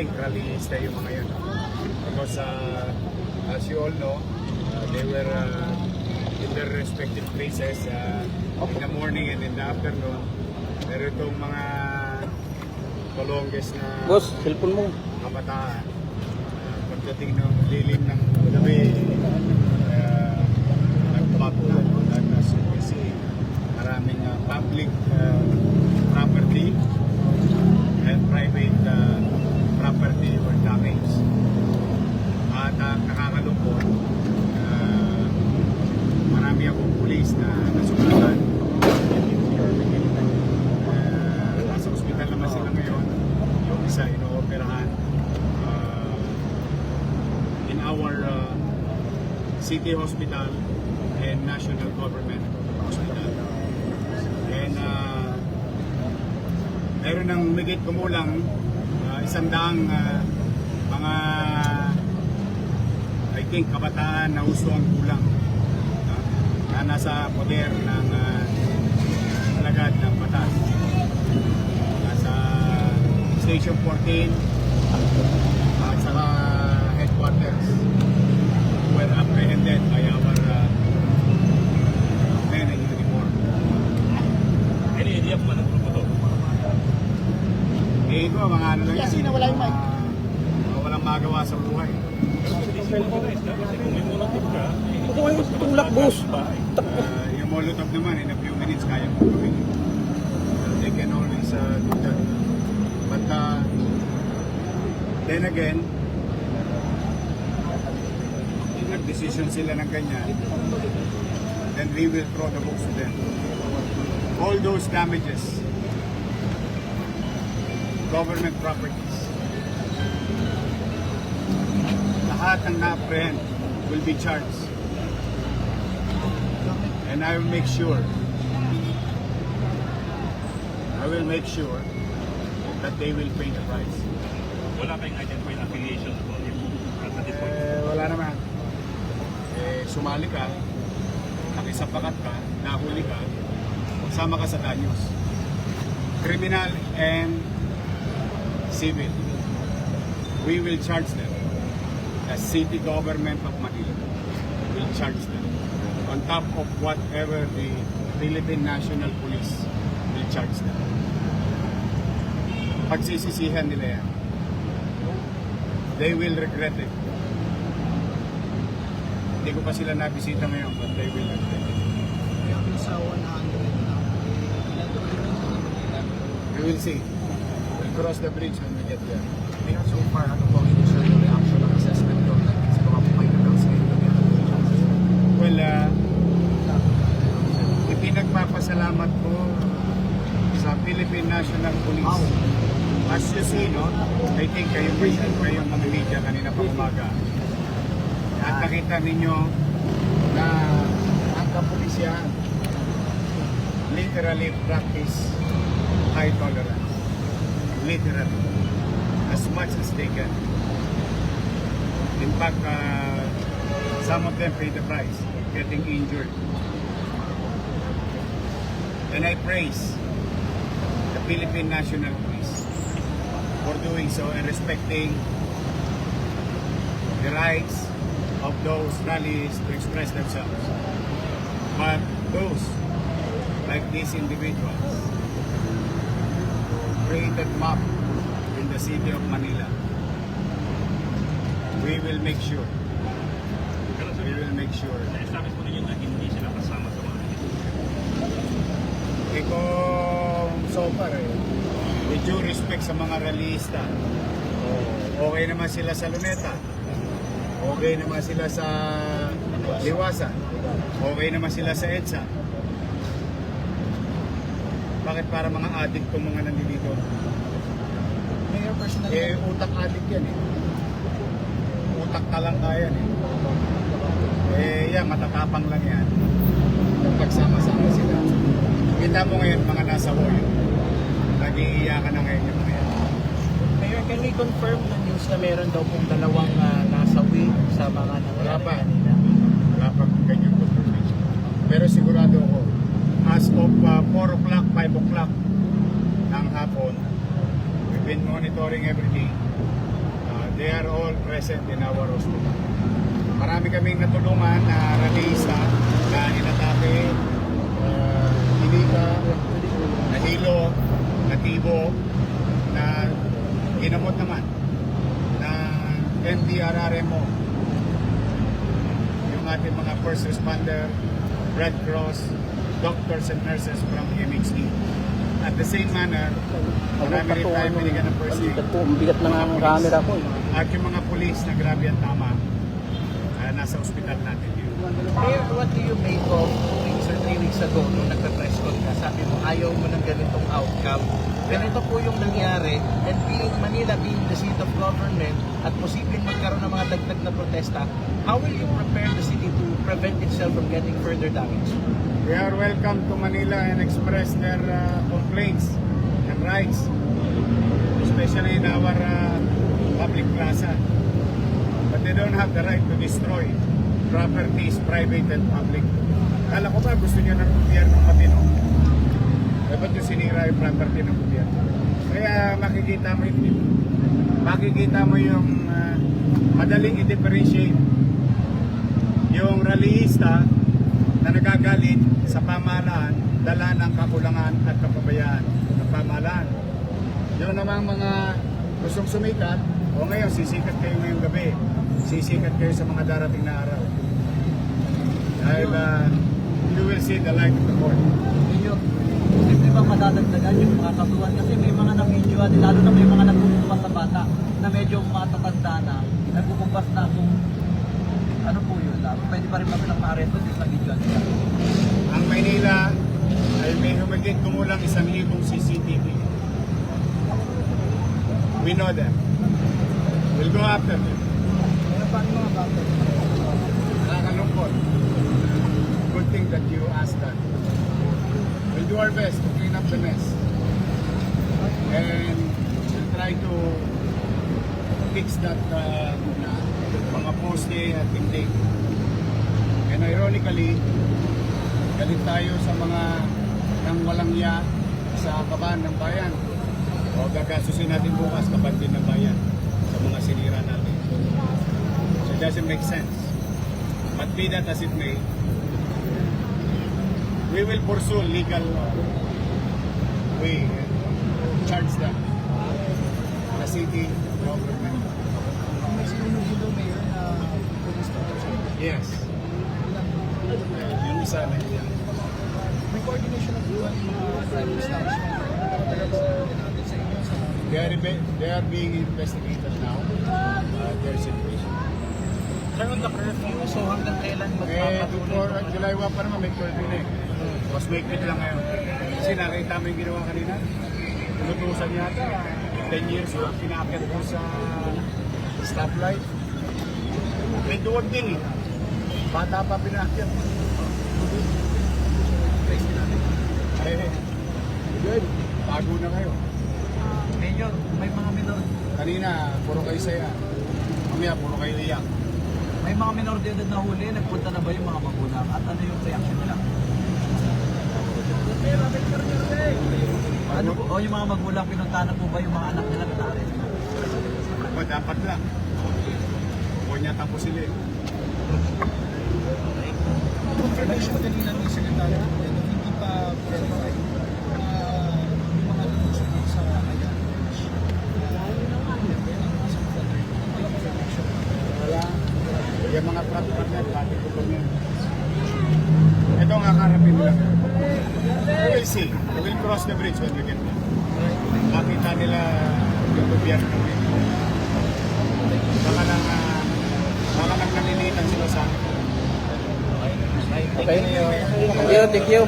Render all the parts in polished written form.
think rallyista yung mga yun. Because as you all know, they were in their respective places in the morning and in the afternoon. Pero itong mga Colonges na Boss, cellphone mo. kabataan, pagdating ng lilim ng gabi, nagpapatulad at as you can see, maraming public property and private property were damaged. At nakakalungkot, marami akong pulis na nasugatan. Nasa ospital naman sila ngayon. Yung isa inooperahan in our city hospital and national government hospital. And meron ng higit kumulang 100 mga I think kabataan na gusto ang kulang na nasa poder ng alagad ng batas. Nasa Station 14 at saka headquarters were apprehended by our men in uniform. Any idea kung anong grupo to? Ito, mga ano lang yan. Kasi nawala yung mic. Walang magawa sa buhay. Kasi kung may monotype ka, Huwag mo tulak, boss. Yung Molotov naman, in a few minutes, kaya mo gawin. They can always do that. But then again, nag-decision sila ng ganyan, then we will throw the books to them. All those damages, government properties, lahat ng na-apprehend will be charged. And I will make sure that they will pay the price. wala kayong identified affiliation po at this point. Wala naman. Sumali ka, nakisapakat ka, nahuli ka, sama ka sa danyos. Criminal and civil. We will charge them. The city government of Manila will charge them. On top of whatever the Philippine National Police will charge them. Pagsisisihan nila yan. They will regret it. Hindi ko pa sila nabisita ngayon, but they will regret it. Yung sa 100 na, We will see. We'll cross the bridge when we get there. kaya so far, ano po yung sir yung reaction ng assessment ko na sa mga finals ngayon? Well, ipinagpapasalamat ko sa Philippine National Police. As you see, no, I think kayong mga media kanina pa umaga. At nakita ninyo na ang kapulisyan literally practice high tolerance. Literally. As much as they can. In fact, some of them pay the price, getting injured. And I praise the Philippine National Police for doing so and respecting the rights of those rallies to express themselves. But those, like these individuals, created mob in the city of Manila. We will make sure. We will make sure. Na-establish po ninyo na hindi sila kasama sa mga Kung so far with due respect sa mga rallyista, okay naman sila sa Luneta, okay naman sila sa Liwasan, okay naman sila sa EDSA. Bakit para mga addict itong mga nandito? Mayor, personal Utak addict yan Utak talangka yan yan, matatapang lang yan. Pagsama-sama sila. Kita mo ngayon mga nasa Hoyo. Nag-iiyakan na ngayon yung mga yan. Mayor, can we confirm the news na meron daw pong dalawang nasawi sa mga Wala nangyari pa. kanina? Wala pa ganyan confirmation. Pero sigurado ako, as of 4 o'clock, 5 o'clock ng hapon, we've been monitoring every day. present in our hospital. Marami kaming natulungan na rallyista na inatake, inika, nahilo, natibo, na ginamot naman na NDRRMO, yung ating mga first responder, Red Cross, doctors and nurses from MHD. At the same manner, marami rin tayo binigyan ng first aid. Ang bigat ng camera ko. At yung mga pulis na grabe ang tama, nasa ospital natin yun. Mayor, what do you make of 2 weeks or 3 weeks ago nung nagpe-press con ka? Sabi mo, ayaw mo ng ganitong outcome. Ganito po yung nangyari, and Manila being the seat of government at posibleng magkaroon ng mga dagdag na protesta, how will you prepare the city to prevent itself from getting further damage? They are welcome to Manila and express their complaints and rights, especially in our public plaza. But they don't have the right to destroy properties, private and public. Kala ko ba gusto niyo ng gobyerno matino? Eh, ba't yung sinira yung property ng gobyerno? Kaya makikita mo yung madaling i-differentiate yung rallyista na nagagalit sa pamahalaan, dala ng kakulangan at kapabayaan ng pamahalaan. Yun namang mga gustong sumikat, o ngayon sisikat kayo ngayong gabi, sisikat kayo sa mga darating na araw. Dahil you will see the light of the Lord. Medyo, posible bang madadagdagan yung mga kasuhan? Kasi may mga na-videoan, lalo na may mga nagbubukas sa bata na medyo matatanda na, nagbubukas na kung ano po yun. Pwede pa rin ba silang ma-arresto din sa videoan nila? Ang Maynila ay may humigit kumulang 1,000 CCTV. We know them. We'll go after them. Ano pa ang mga bata? Nakakalungkot. Good thing that you asked that. We'll do our best to clean up the mess. And we'll try to fix that mga poste at hindi. And ironically, galit tayo sa mga nang walang ya sa kaban ng bayan. O gagasusin natin bukas kaban din ng bayan sa mga sinira natin. So it doesn't make sense. But be that as it may, we will pursue legal way and charge them. The city government. May sinunugulo mayor na police officer. Yes. Yung isa na yan. May coordination of mga private establishment natin sa inyo sa They are being investigated now. Their situation. Sir, on the curfew, so hanggang kailan Before magpapatuloy? July 1 pa naman may curfew na eh. Mas maigpit lang ngayon. Kasi nakita mo yung ginawa kanina. Tinutusan yata. 10 years old, pinakit ko sa stoplight. May duwag din eh. Bata pa pinakit. Good. Bago na kayo. Mayor, may mga minor Kanina, puro kayo saya. Mamaya, puro kayo iyak. may mga minor de edad na huli, nagpunta na ba yung mga magulang at ano yung reaction nila? Ano po, o yung mga magulang pinuntahan na po ba yung mga anak nila na na-arrest? O, dapat lang. O niya tapos sila eh. Confirmation kanina ni Secretary hindi pa verify yung mga lumusok sa ayan. Wala. Yung mga truck na, pati ko kami. Ito ang kakarapin nila. We will see. We will cross the bridge when we get there. Makita nila yung gobyerno. Baka lang nalilitan sila sa akin. Okay. Thank you.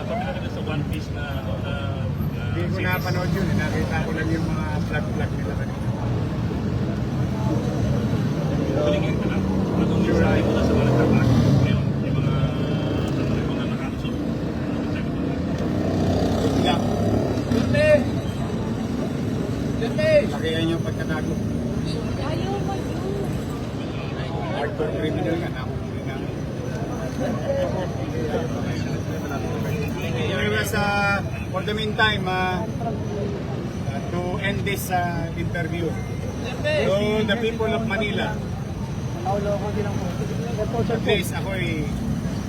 Pagkakita sa One Piece na Hindi ko napanood yun. Nakita ko lang yung mga flag nila kanina. Tulingin ko lang. Matong yung sabi ko na sa mga nagkakak. Ngayon, yung mga nakakusok. Bigla. Gante! Lakihan yung pagkatago. Hardcore criminal ka na. Anyways, for the meantime, to end this interview, To the people of Manila, at least ako'y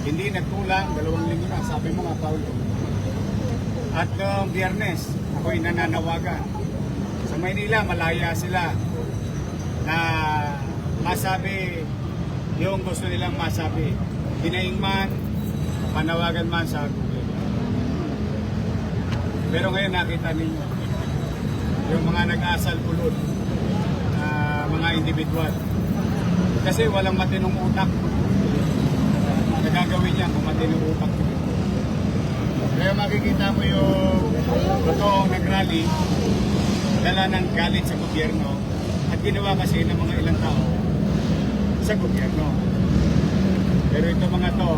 hindi nagkulang, 2 linggo na, sabi mo nga, Paulo. At noong Biyernes, ako'y nananawagan. Sa Maynila, malaya sila na masabi yung gusto nilang masabi. Hinaing man, panawagan man sa Google. Pero ngayon nakita ninyo, yung mga nag-asal pulot, mga individual. Kasi walang matinong utak. Nagagawin niya kung matinong utak. Kaya makikita mo yung totoong nag-rally, dala ng galit sa gobyerno at ginawa kasi ng mga ilang tao sa gobyerno. Pero ito mga to,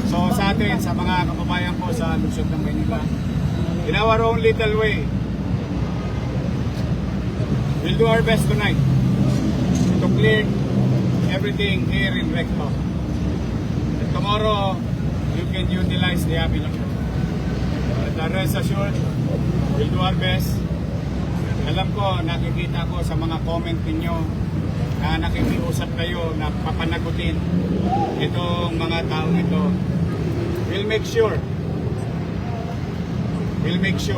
so sa atin, sa mga kababayan ko sa Lungsod ng Maynila, in our own little way, we'll do our best tonight to clear everything here in Recto. And tomorrow, you can utilize the avenue. But rest assured, we'll do our best. Alam ko, nakikita ko sa mga comment ninyo na nakikiusap kayo na papanagutin itong mga taong ito. We'll make sure